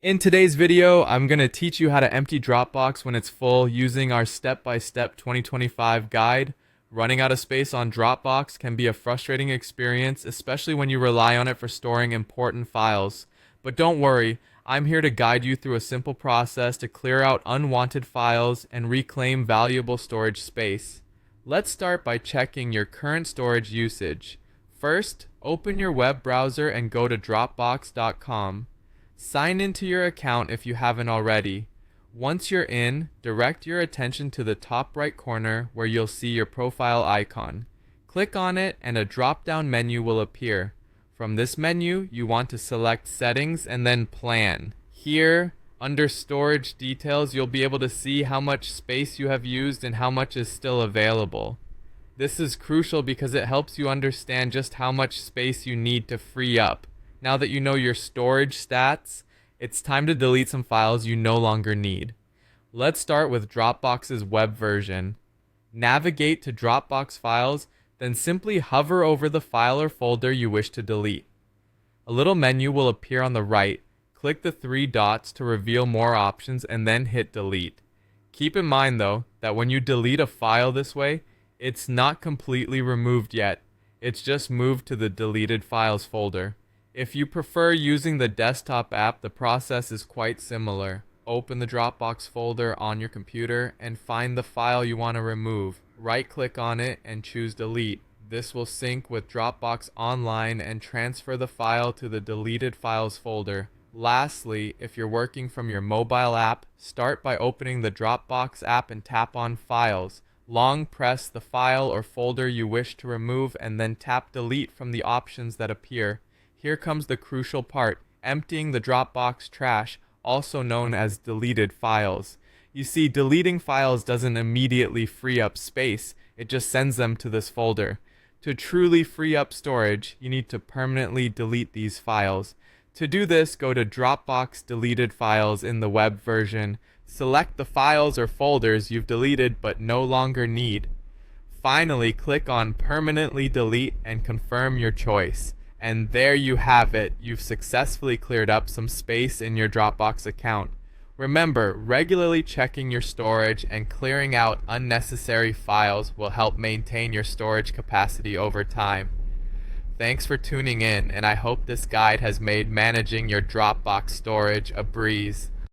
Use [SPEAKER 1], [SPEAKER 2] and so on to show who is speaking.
[SPEAKER 1] In today's video, I'm going to teach you how to empty Dropbox when it's full using our step-by-step 2025 guide. Running out of space on Dropbox can be a frustrating experience, especially when you rely on it for storing important files. But don't worry, I'm here to guide you through a simple process to clear out unwanted files and reclaim valuable storage space. Let's start by checking your current storage usage. First, open your web browser and go to Dropbox.com. Sign into your account if you haven't already. Once you're in, direct your attention to the top right corner where you'll see your profile icon. Click on it and a drop-down menu will appear. From this menu, you want to select Settings and then Plan. Here, under Storage Details, you'll be able to see how much space you have used and how much is still available. This is crucial because it helps you understand just how much space you need to free up. Now that you know your storage stats, it's time to delete some files you no longer need. Let's start with Dropbox's web version. Navigate to Dropbox Files, then simply hover over the file or folder you wish to delete. A little menu will appear on the right. Click the three dots to reveal more options and then hit Delete. Keep in mind though, that when you delete a file this way, it's not completely removed yet. It's just moved to the Deleted Files folder. If you prefer using the desktop app, the process is quite similar. Open the Dropbox folder on your computer and find the file you want to remove. Right-click on it and choose Delete. This will sync with Dropbox Online and transfer the file to the Deleted Files folder. Lastly, if you're working from your mobile app, start by opening the Dropbox app and tap on Files. Long press the file or folder you wish to remove and then tap Delete from the options that appear. Here comes the crucial part, emptying the Dropbox trash, also known as deleted files. You see, deleting files doesn't immediately free up space, it just sends them to this folder. To truly free up storage, you need to permanently delete these files. To do this, go to Dropbox Deleted Files in the web version. Select the files or folders you've deleted but no longer need. Finally, click on Permanently Delete and confirm your choice. And there you have it. You've successfully cleared up some space in your Dropbox account. Remember, regularly checking your storage and clearing out unnecessary files will help maintain your storage capacity over time. Thanks for tuning in, and I hope this guide has made managing your Dropbox storage a breeze.